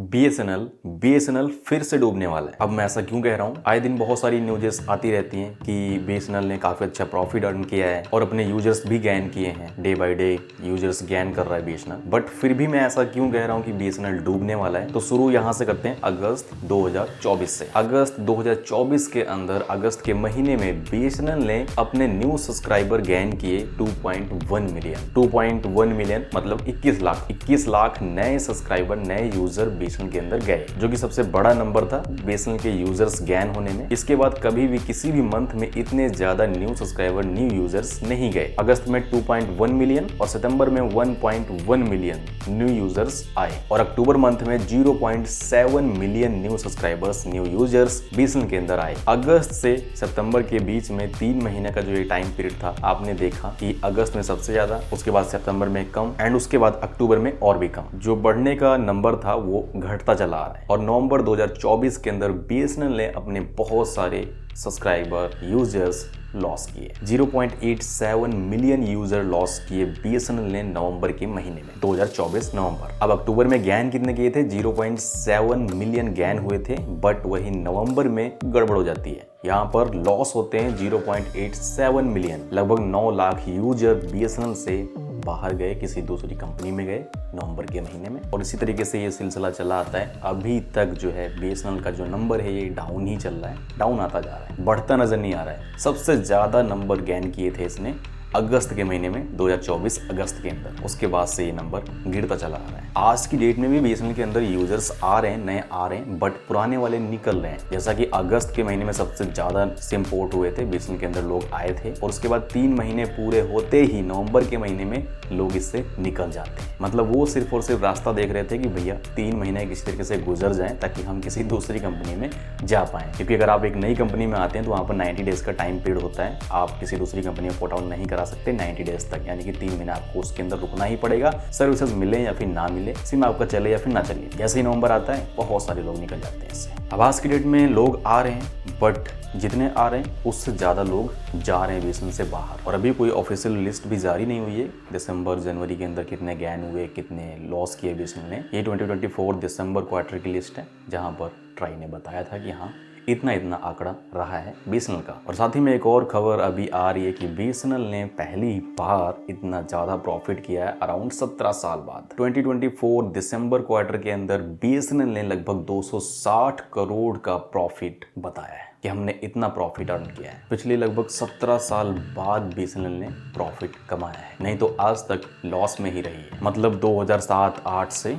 BSNL फिर से डूबने वाला है। अब मैं ऐसा क्यों कह रहा हूँ? आए दिन बहुत सारी न्यूज़ेस आती रहती हैं कि बीएसएनएल ने काफी अच्छा प्रॉफिट अर्न किया है और अपने यूजर्स भी गेन किए हैं। Day by day users gain कर रहा है बीएसएनएल। बट फिर भी मैं ऐसा क्यों कह रहा हूँ कि बीएसएनएल डूबने वाला है? तो शुरू यहाँ से करते हैं अगस्त 2024 से। अगस्त 2024 के अंदर अगस्त के महीने में बीएसएनएल ने अपने न्यू सब्सक्राइबर गेन किए 2.1 मिलियन। 2.1 मिलियन मतलब 21 लाख नए सब्सक्राइबर, नए यूजर बीएसएनएल के अंदर गए, जो कि सबसे बड़ा नंबर था बीएसएनएल के यूजर्स गेन होने में। इसके बाद कभी भी किसी भी मंथ में इतने ज्यादा न्यू सब्सक्राइबर, न्यू यूजर्स नहीं गए। अगस्त में 2.1 मिलियन और सितंबर में 1.1 मिलियन न्यू यूजर्स आए और अक्टूबर मंथ में 0.7 million new subscribers, new users BSNL के अंदर आए। अगस्त से सितंबर के बीच में 3 महीने का जो ये टाइम पीरियड था, आपने देखा कि अगस्त में सबसे ज्यादा, उसके बाद सितंबर में कम एंड उसके बाद अक्टूबर में और भी कम। जो बढ़ने का नंबर था वो घटता चला आ रहा है और नवंबर 2024 के अंदर बीएसएनएल ने अपने बहुत सारे सब्सक्राइबर, यूजर्स लॉस किए। 0.87 मिलियन यूजर लॉस किए बीएसएनएल ने नवंबर के महीने में, 2024 नवंबर। अब अक्टूबर में गैन कितने किए थे? 0.7 मिलियन गैन हुए थे, बट वही नवंबर में गड़बड़ हो जाती है। यहाँ पर लॉस होते हैं 0.87 मिलियन। लगभग 9 लाख यूजर बीएसएनएल से बाहर गए, किसी दूसरी कंपनी में गए नवंबर के महीने में। और इसी तरीके से ये सिलसिला चला आता है। अभी तक जो है बीएसएनएल का जो नंबर है ये डाउन ही चल रहा है, डाउन आता जा रहा है, बढ़ता नजर नहीं आ रहा है। सबसे ज्यादा नंबर गेन किए थे इसने अगस्त के महीने में, 2024 अगस्त के अंदर। उसके बाद से ये नंबर गिरता चला आ रहा है। आज की डेट में भी बीएसएनएल के अंदर यूजर्स आ रहे हैं, नए आ रहे हैं, बट पुराने वाले निकल रहे हैं। जैसा कि अगस्त के महीने में सबसे ज्यादा सिम पोर्ट हुए थे, बीएसएनएल के अंदर लोग आए थे और उसके बाद 3 महीने पूरे होते ही नवंबर के महीने में लोग इससे निकल जाते हैं। मतलब वो सिर्फ और सिर्फ रास्ता देख रहे थे कि भैया 3 महीने किसी तरीके से गुजर जाएं ताकि हम किसी दूसरी कंपनी में जा पाएं। क्योंकि अगर आप एक नई कंपनी में आते हैं तो वहाँ पर 90 डेज का टाइम पीरियड होता है। आप किसी दूसरी कंपनी में पोर्ट आउट नहीं करा सकते 90 डेज तक, यानी कि 3 महीने आपको उसके अंदर रुकना ही पड़ेगा। सर्विसेज मिले या फिर ना मिले, सिम आपका चले या फिर ना चले। जैसे ही नवंबर आता है बहुत सारे लोग निकल जाते हैं इससे। अब आज की डेट में लोग आ रहे हैं, बट जितने आ रहे हैं उससे ज़्यादा लोग जा रहे हैं बीएसएनएल से बाहर। और अभी कोई ऑफिशियल लिस्ट भी जारी नहीं हुई है दिसंबर जनवरी के अंदर कितने गैन हुए, कितने लॉस किए बीएसएनएल ने। ये 2024 दिसंबर क्वार्टर की लिस्ट है, जहाँ पर ट्राई ने बताया था कि हाँ इतना आंकड़ा रहा है बीएसएनएल का। और साथ ही में एक और खबर अभी आ रही है कि बीएसएनएल ने पहली बार इतना ज़्यादा प्रॉफिट किया है अराउंड 17 साल बाद। 2024 दिसंबर क्वार्टर के अंदर बीएसएनएल ने लगभग 260 करोड़ का प्रॉफिट बताया है कि हमने इतना प्रॉफिट अर्न किया है। पिछले लगभग 17 साल बाद बीएसएनएल ने प्रॉफिट कमाया है, नहीं तो आज तक लॉस में ही रही है। मतलब 2007-8 से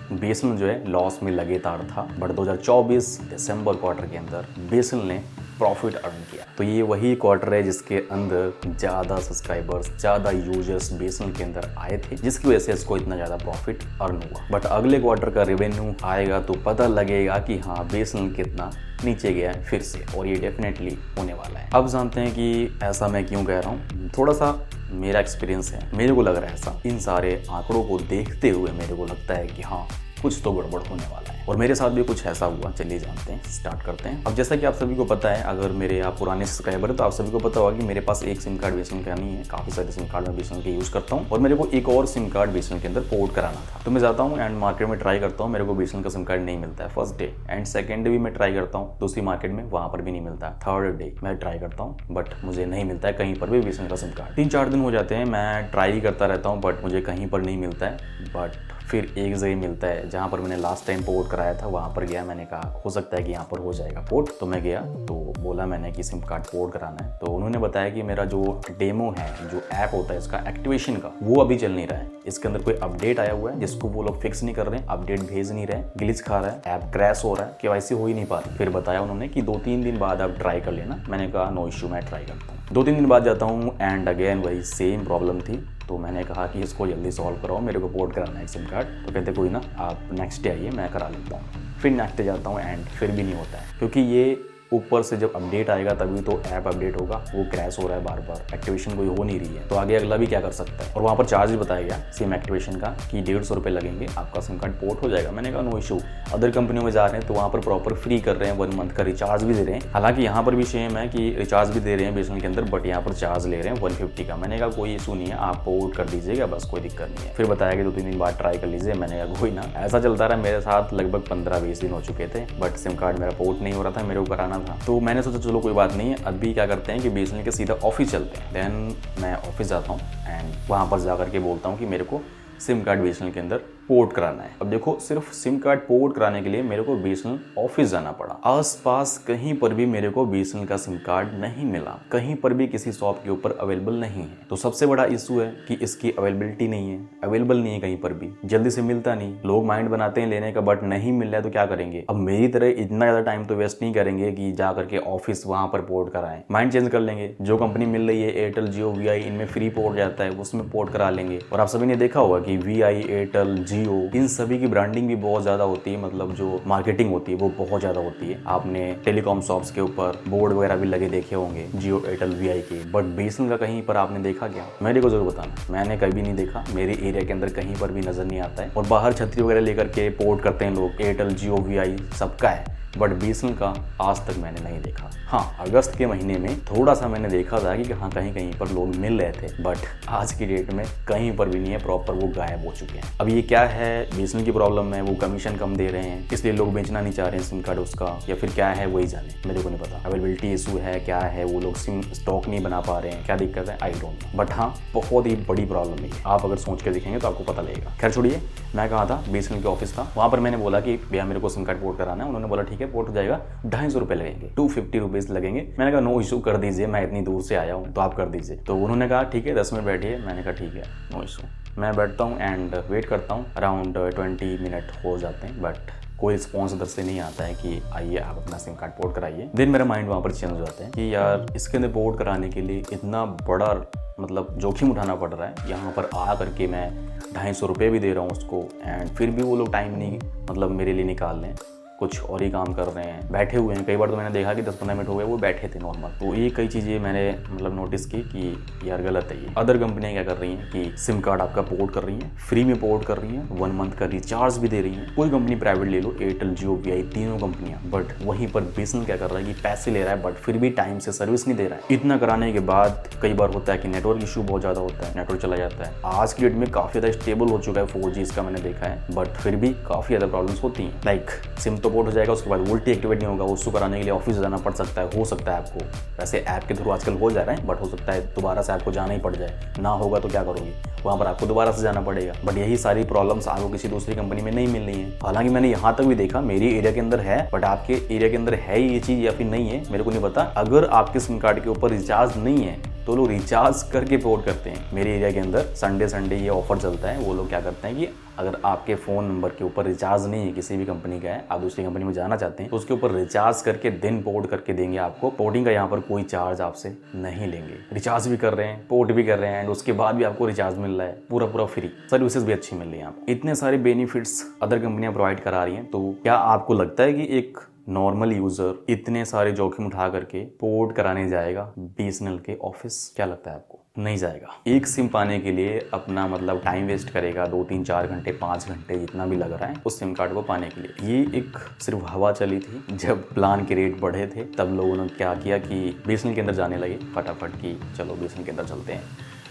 बीएसएनएल जो है लॉस में लगातार था, बट 2024 दिसंबर क्वार्टर के अंदर बीएसएनएल ने प्रॉफिट अर्न किया। तो ये वही क्वार्टर है जिसके अंदर ज़्यादा सब्सक्राइबर्स, ज़्यादा यूजर्स बीएसएनएल के अंदर आए थे, जिसकी वजह से इसको इतना ज़्यादा प्रॉफिट अर्न हुआ। बट अगले क्वार्टर का रेवेन्यू आएगा तो पता लगेगा कि हाँ बीएसएनएल कितना नीचे गया है फिर से, और ये डेफिनेटली होने वाला है। अब जानते हैं कि ऐसा मैं क्यों कह रहा हूँ। थोड़ा सा मेरा एक्सपीरियंस है, मेरे को लग रहा है ऐसा। इन सारे आंकड़ों को देखते हुए मेरे को लगता है कि हाँ कुछ तो गड़बड़ होने वाला है, और मेरे साथ भी कुछ ऐसा हुआ। चलिए जानते हैं, स्टार्ट करते हैं। अब जैसा कि आप सभी को पता है, अगर मेरे आप पुराने सब्सक्राइबर है तो आप सभी को पता होगा कि मेरे पास एक सिम कार्ड बीएसएनएल का नहीं है, काफ़ी सारे सिम कार्ड मैं बीएसएनएल के यूज़ करता हूँ और मेरे को एक और सिम कार्ड बीएसएनएल के अंदर पोर्ट कराना था। तो मैं जाता हूँ एंड मार्केट में ट्राई करता हूँ, मेरे को बीएसएनएल का सिम कार्ड नहीं मिलता है first day, and second day भी मैं ट्राई करता हूँ दूसरी मार्केट में, वहाँ पर भी नहीं मिलता है। थर्ड डे मैं ट्राई करता हूँ बट मुझे नहीं मिलता है कहीं पर भी बीएसएनएल का सिम कार्ड। 3-4 दिन हो जाते हैं, मैं ट्राई करता रहता हूँ बट मुझे कहीं पर नहीं मिलता है। बट फिर एक जगह मिलता है जहाँ पर मैंने लास्ट टाइम पोर्ट कराया था, वहाँ पर गया। मैंने कहा हो सकता है कि यहाँ पर हो जाएगा पोर्ट, तो मैं गया तो बोला मैंने कि सिम कार्ड पोर्ट कराना है। तो उन्होंने बताया कि मेरा जो डेमो है, जो ऐप होता है इसका एक्टिवेशन का, वो अभी चल नहीं रहा है। इसके अंदर कोई अपडेट आया हुआ है जिसको वो लोग फिक्स नहीं कर रहे हैं, अपडेट भेज नहीं रहे, ग्लिच खा रहा है, ऐप क्रैश हो रहा है, केवाईसी हो ही नहीं पा रही। फिर बताया उन्होंने कि 2-3 दिन बाद आप ट्राई कर लेना। मैंने कहा नो इश्यू, मैं ट्राई करता हूँ। 2-3 दिन बाद जाता हूँ एंड अगेन वही सेम प्रॉब्लम थी। तो मैंने कहा कि इसको जल्दी सॉल्व कराओ, मेरे को पोर्ट कराना है सिम कार्ड। तो कहते कोई ना, आप नेक्स्ट डे आइए, मैं करा लेता हूँ। फिर नेक्स्ट डे जाता हूँ एंड फिर भी नहीं होता है, क्योंकि ये ऊपर से जब अपडेट आएगा तभी तो ऐप अपडेट होगा, वो क्रैश हो रहा है बार बार, एक्टिवेशन कोई हो नहीं रही है, तो आगे अगला भी क्या कर सकता है। और वहाँ पर चार्ज भी बताया गया सिम एक्टिवेशन का कि 150 रुपये लगेंगे, आपका सिम कार्ड पोर्ट हो जाएगा। मैंने कहा नो इशू। अदर कंपनियों में जा रहे हैं तो वहाँ पर प्रॉपर फ्री कर रहे हैं, 1 मंथ का रिचार्ज भी दे रहे हैं। हालांकि यहाँ पर भी सेम है कि रिचार्ज भी दे रहे हैं बीएसएनएल के अंदर, बट यहाँ पर चार्ज ले रहे हैं 150 का। मैंने कहा कोई इशू नहीं है, आप पोर्ट कर दीजिएगा, बस कोई दिक्कत नहीं है। फिर बताया कि 2-3 दिन बाद ट्राई कर लीजिए। मैंने कहा कोई ना। ऐसा चलता रहा मेरे साथ, लगभग 15-20 दिन हो चुके थे, बट सिम कार्ड मेरा पोर्ट नहीं हो रहा था, मेरे को कराना था। तो मैंने सोचा चलो कोई बात नहीं है, अभी क्या करते हैं कि बीएसएनएल के सीधा ऑफिस चलते हैं। देन मैं ऑफिस जाता हूँ एंड वहाँ पर जा करके बोलता हूँ कि मेरे को सिम कार्ड बीएसएनएल के अंदर पोर्ट कराना है। अब देखो, सिर्फ सिम कार्ड पोर्ट कराने के लिए मेरे को बीएसएनएल ऑफिस जाना पड़ा। आसपास कहीं पर भी मेरे को बीएसएनएल का सिम कार्ड नहीं मिला, कहीं पर भी किसी शॉप के ऊपर अवेलेबल नहीं है। तो सबसे बड़ा इशू है कि इसकी अवेलेबिलिटी नहीं है, अवेलेबल नहीं है कहीं पर भी, जल्दी से मिलता नहीं। लोग माइंड बनाते हैं लेने का, बट नहीं मिल रहा है तो क्या करेंगे। अब मेरी तरह इतना ज़्यादा टाइम तो वेस्ट नहीं करेंगे कि जा करके ऑफिस वहाँ पर पोर्ट कराएं, माइंड चेंज कर लेंगे। जो कंपनी मिल रही है एयरटेल, जियो, वीआई, इनमें फ्री पोर्ट जाता है, उसमें पोर्ट करा लेंगे। और आप सभी ने देखा होगा कि वीआई, एयरटेल, जियो, इन सभी की ब्रांडिंग भी बहुत ज्यादा होती है, मतलब जो मार्केटिंग होती है वो बहुत ज्यादा होती है। आपने टेलीकॉम शॉप्स के ऊपर बोर्ड वगैरह भी लगे देखे होंगे जियो, एयरटेल, वीआई के, बट बीएसएनएल का कहीं पर आपने देखा क्या? मेरे को जरूर बताना, मैंने कभी नहीं देखा, मेरे एरिया के अंदर कहीं पर भी नजर नहीं आता है। और बाहर छतरी वगैरह लेकर के पोर्ट करते हैं लोग, एयरटेल, जियो, वीआई सबका है, बट बीएसएनएल का आज तक मैंने नहीं देखा। हाँ, अगस्त के महीने में थोड़ा सा मैंने देखा था कि हाँ कहीं कहीं पर लोग मिल रहे थे, बट आज की डेट में कहीं पर भी नहीं है, प्रॉपर वो गायब हो चुके हैं। अब ये क्या है, बीएसएनएल की प्रॉब्लम है, वो कमीशन कम दे रहे हैं इसलिए लोग बेचना नहीं चाह रहे हैं सिम कार्ड उसका, या फिर क्या है वही जाने, मेरे को नहीं पता। अवेलेबिलिटी इशू है, क्या है, वो लोग सिम स्टॉक नहीं बना पा रहे हैं, क्या दिक्कत है, आई डोंट नो। बट हाँ, बहुत ही बड़ी प्रॉब्लम है, आप अगर सोच के देखेंगे तो आपको पता लगेगा। खैर छोड़िए, मैं कहा था बीएसएनएल के ऑफिस था, वहाँ पर मैंने बोला कि भैया मेरे को सिम कार्ड पोर्ट कराना है। उन्होंने बोला ठीक है पोर्ट हो जाएगा, 250 रुपये लगेंगे, 250 रुपीज़ लगेंगे। मैंने कहा नो इशू, कर दीजिए, मैं इतनी दूर से आया हूँ तो आप कर दीजिए। तो उन्होंने कहा ठीक है 10 मिनट बैठिए। मैंने कहा ठीक है नो इशू। मैं बैठता हूँ एंड वेट करता हूँ, अराउंड 20 मिनट हो जाते हैं, बट कोई रिस्पॉन्स उधर से नहीं आता है कि आइए आप अपना सिम कार्ड पोर्ट कराइए। देन मेरा माइंड वहाँ पर चेंज हो जाता है कि यार इसके अंदर पोर्ट कराने के लिए इतना बड़ा मतलब जोखिम उठाना पड़ रहा है, यहाँ पर आ करके मैं 250 रुपये भी दे रहा हूँ उसको, एंड फिर भी वो लोग टाइम नहीं मतलब मेरे लिए निकाल लें, कुछ और ही काम कर रहे हैं, बैठे हुए हैं। कई बार तो मैंने देखा कि 10-15 मिनट हो गए वो बैठे थे नॉर्मल। तो ये कई चीज़ें मैंने मतलब नोटिस की कि यार गलत है ये। अदर कंपनियां क्या कर रही हैं कि सिम कार्ड आपका पोर्ट कर रही हैं, फ्री में पोर्ट कर रही हैं, 1 मंथ का रिचार्ज भी दे रही हैं। कोई कंपनी प्राइवेट ले लो, एयरटेल, जियो, वीआई, तीनों कंपनियां, बट वहीं पर बीएसएनएल क्या कर रहा है कि पैसे ले रहा है बट फिर भी टाइम से सर्विस नहीं दे रहा है। इतना कराने के बाद कई बार होता है कि नेटवर्क इशू बहुत ज़्यादा होता है, नेटवर्क चला जाता है। आज की डेट में काफ़ी ज़्यादा स्टेबल हो चुका है 4G, इसका मैंने देखा है, बट फिर भी काफ़ी ज़्यादा प्रॉब्लम्स होती हैं। लाइक सिम तो पोर्ट हो जाएगा, उसके बाद वोल्टी एक्टिवेट नहीं होगा, उसको कराने के लिए ऑफिस जाना पड़ सकता है, हो सकता है आपको, वैसे ऐप के थ्रू आजकल हो जा रहा है, बट हो सकता है दोबारा से आपको जाना ही पड़ जाए। ना होगा तो क्या करोगे, वहाँ पर आपको दोबारा से जाना पड़ेगा। बट यही सारी प्रॉब्लम्स आपको किसी दूसरी कंपनी में नहीं मिल रही है। हालांकि मैंने यहाँ तक भी देखा मेरी एरिया के अंदर है, बट आपके एरिया के अंदर है ये चीज़ या फिर नहीं है मेरे को नहीं पता। अगर आपके सिम कार्ड के ऊपर रिचार्ज नहीं है तो लोग रिचार्ज करके पोर्ट करते हैं। मेरे एरिया के अंदर संडे ये ऑफर चलता है, वो लोग क्या करते हैं कि अगर आपके फ़ोन नंबर के ऊपर रिचार्ज नहीं है, किसी भी कंपनी का है, आप दूसरी कंपनी में जाना चाहते हैं तो उसके ऊपर रिचार्ज करके दिन पोर्ट करके देंगे आपको। पोर्टिंग का यहाँ पर कोई चार्ज आपसे नहीं लेंगे, रिचार्ज भी कर रहे हैं, पोर्ट भी कर रहे हैं, एंड उसके बाद भी आपको रिचार्ज मिल रहा है, पूरा फ्री। सर्विसेज भी अच्छी मिल रही है आपको। इतने सारे बेनिफिट्स अदर कंपनियां प्रोवाइड करा रही हैं, तो क्या आपको लगता है कि एक नॉर्मल यूजर इतने सारे जोखिम उठा करके पोर्ट कराने जाएगा बीएसएनएल के ऑफिस? क्या लगता है आपको? नहीं जाएगा। एक सिम पाने के लिए अपना मतलब टाइम वेस्ट करेगा, 2-3-4 घंटे, 5 घंटे, जितना भी लग रहा है उस सिम कार्ड को पाने के लिए। ये एक सिर्फ हवा चली थी। जब प्लान के रेट बढ़े थे तब लोगों ने क्या किया कि बीएसएनएल के अंदर जाने लगे फटाफट कि चलो बीएसएनएल के अंदर चलते हैं,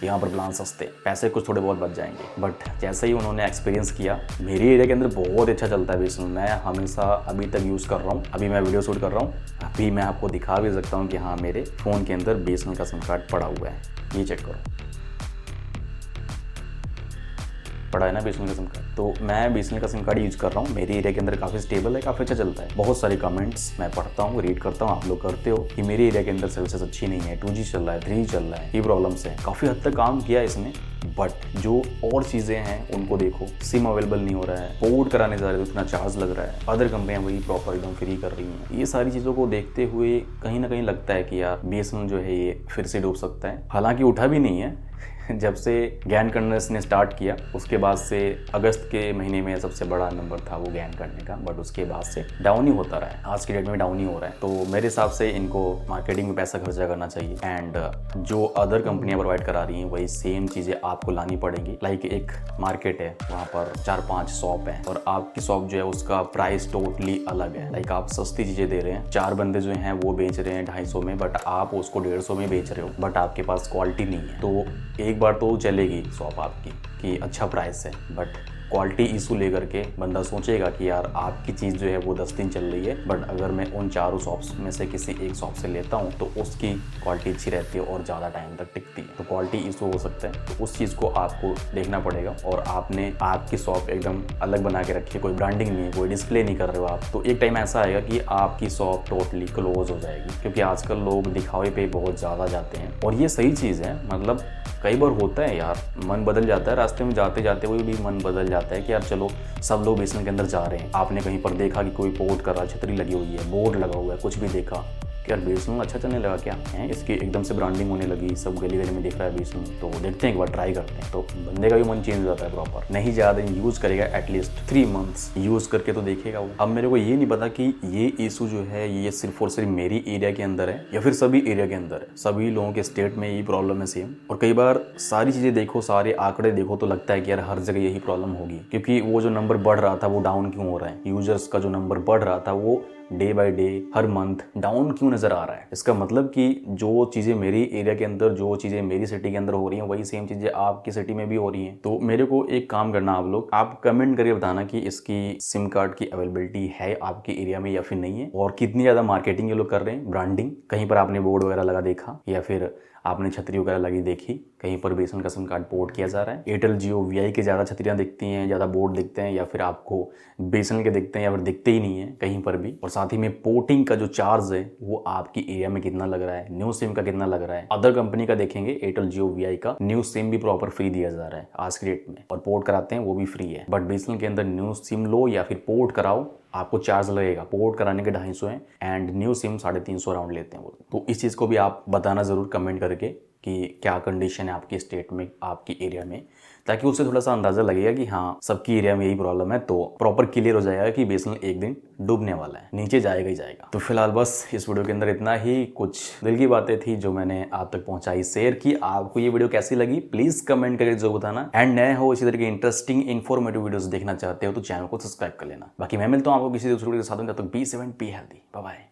यहाँ पर प्लान सस्ते, पैसे कुछ थोड़े बहुत बच जाएंगे। बट जैसे ही उन्होंने एक्सपीरियंस किया, मेरी एरिया के अंदर बहुत अच्छा चलता है बीएसएनएल। मैं हमेशा अभी तक यूज़ कर रहा हूँ, अभी मैं वीडियो शूट कर रहा हूँ, अभी मैं आपको दिखा भी सकता हूँ कि हाँ मेरे फ़ोन के अंदर बीएसएनएल का सिम कार्ड पड़ा हुआ है, ये चेक करो, पड़ा है ना बीएसएनएल का सिम कार्ड। तो मैं बीएसएनएल का सिम कार्ड यूज़ कर रहा हूँ, मेरी एरिया के अंदर काफ़ी स्टेबल है, काफ़ी अच्छा चलता है। बहुत सारे कमेंट्स मैं पढ़ता हूँ, रीड करता हूँ, आप लोग करते हो कि मेरी एरिया के अंदर सर्विसेज अच्छी नहीं है, 2G चल रहा है, 3G चल रहा है, ये प्रॉब्लम्स है। काफ़ी हद तक काम किया इसने, बट जो और चीज़ें हैं उनको देखो, सिम अवेलेबल नहीं हो रहा है, पोर्ट कराने जा रहे तो इतना चार्ज लग रहा है, अदर कंपनियां वही प्रॉपर एकदम फ्री कर रही हैं। ये सारी चीज़ों को देखते हुए कहीं ना कहीं लगता है कि यार BSNL जो है ये फिर से डूब सकता है। हालांकि उठा भी नहीं है जब से ज्ञान करने ने स्टार्ट किया उसके बाद से अगस्त के महीने में सबसे बड़ा नंबर था वो ज्ञान करने का, बट उसके बाद से डाउन ही होता रहा है, आज की डेट में डाउन ही हो रहा है। तो मेरे हिसाब से इनको मार्केटिंग में पैसा खर्चा करना चाहिए एंड जो अदर कंपनियां प्रोवाइड करा रही हैं वही सेम चीज़ें आपको लानी पड़ेंगी। लाइक एक मार्केट है, वहाँ पर 4-5 शॉप है और आपकी शॉप जो है उसका प्राइस टोटली अलग है। लाइक आप सस्ती चीज़ें दे रहे हैं, 4 बंदे जो हैं वो बेच रहे हैं 250 में, बट आप उसको 150 में बेच रहे हो, बट आपके पास क्वालिटी नहीं है। तो एक बार तो चलेगी शॉप आपकी कि अच्छा प्राइस है, बट क्वालिटी इशू लेकर के बंदा सोचेगा कि यार आपकी चीज़ जो है वो 10 दिन चल रही है, बट अगर मैं उन चारों शॉप्स में से किसी एक शॉप से लेता हूँ तो उसकी क्वालिटी अच्छी रहती है और ज़्यादा टाइम तक टिकती है। तो क्वालिटी इशू हो सकता है, तो उस चीज़ को आपको देखना पड़ेगा। और आपने आपकी शॉप एकदम अलग बना के रखी है, कोई ब्रांडिंग नहीं है, कोई डिस्प्ले नहीं कर रहे हो आप, तो एक टाइम ऐसा आएगा कि आपकी शॉप टोटली क्लोज हो जाएगी। क्योंकि आजकल लोग दिखावे पे बहुत ज़्यादा जाते हैं और ये सही चीज़ है। मतलब कई बार होता है यार, मन बदल जाता है, रास्ते में जाते जाते हुए भी मन बदल जाता है कि यार चलो सब लोग BSNL के अंदर जा रहे हैं, आपने कहीं पर देखा कि कोई पोर्ट कर रहा है, छतरी लगी हुई है, बोर्ड लगा हुआ है, कुछ भी देखा कि यार BSNL अच्छा चलने लगा क्या है, इसकी एकदम से ब्रांडिंग होने लगी, सब गली गली में दिख रहा है BSNL, तो देखते हैं एक बार, ट्राई करते हैं। तो बंदे का भी मन चेंज हो जाता है प्रॉपर, नहीं ज़्यादा यूज़ करेगा, एटलीस्ट 3 मंथ्स यूज़ करके तो देखेगा वो। अब मेरे को ये नहीं पता कि ये इशू जो है ये सिर्फ और सिर्फ मेरी एरिया के अंदर है या फिर सभी एरिया के अंदर है, सभी लोगों के स्टेट में यही प्रॉब्लम है सेम। और कई बार सारी चीज़ें देखो, सारे आंकड़े देखो तो लगता है कि यार हर जगह यही प्रॉब्लम होगी, क्योंकि वो जो नंबर बढ़ रहा था वो डाउन क्यों हो रहा है, यूजर्स का जो नंबर बढ़ रहा था वो day by day her month down क्यों नजर आ रहा है। इसका मतलब कि जो चीज़ें मेरी एरिया के अंदर, जो चीज़ें मेरी सिटी के अंदर हो रही हैं वही सेम चीज़ें आपकी सिटी में भी हो रही हैं। तो मेरे को एक काम करना, आप लोग आप कमेंट करके बताना कि इसकी सिम कार्ड की अवेलेबिलिटी है आपके एरिया में या फिर नहीं है, और कितनी ज़्यादा मार्केटिंग ये लोग कर रहे हैं, ब्रांडिंग, कहीं पर आपने बोर्ड वगैरह लगा देखा या फिर आपने छतरी वगैरह लगी देखी, कहीं पर BSNL का सिम कार्ड पोर्ट किया जा रहा है। एयरटेल जियो VI के ज़्यादा छतरियाँ दिखती हैं, ज़्यादा बोर्ड दिखते हैं, या फिर आपको BSNL के दिखते हैं या फिर दिखते ही नहीं है कहीं पर भी। और साथ ही में पोर्टिंग का जो चार्ज है वो आपकी एरिया में कितना लग रहा है, न्यू सिम का कितना लग रहा है। अदर कंपनी का देखेंगे, एयरटेल जियो VI का न्यू सिम भी प्रॉपर फ्री दिया जा रहा है आज की डेट में, और पोर्ट कराते हैं वो भी फ्री है। बट BSNL के अंदर न्यू सिम लो या फिर पोर्ट कराओ, आपको चार्ज लगेगा, पोर्ट कराने के 250 हैं एंड न्यू सिम 350 राउंड लेते हैं वो। तो इस चीज़ को भी आप बताना ज़रूर कमेंट करके कि क्या कंडीशन है आपके स्टेट में, आपकी एरिया में, ताकि उससे थोड़ा सा अंदाज़ा लगेगा कि हाँ सबकी एरिया में यही प्रॉब्लम है, तो प्रॉपर क्लियर हो जाएगा कि BSNL एक दिन डूबने वाला है, नीचे जाएगा ही जाएगा। तो फिलहाल बस इस वीडियो के अंदर इतना ही, कुछ दिल की बातें थी जो मैंने आप तक पहुंचाई, शेयर की। आपको ये वीडियो कैसी लगी प्लीज़ कमेंट करके जरूर बताना, एंड नए हो इसी तरह के इंटरेस्टिंग इन्फॉर्मेटिव वीडियोस देखना चाहते हो तो चैनल को सब्सक्राइब कर लेना। बाकी मैं मिलता हूँ आपको किसी दूसरे वीडियो के साथ, तब तक बी 7 बी हेल्दी, बाय बाय।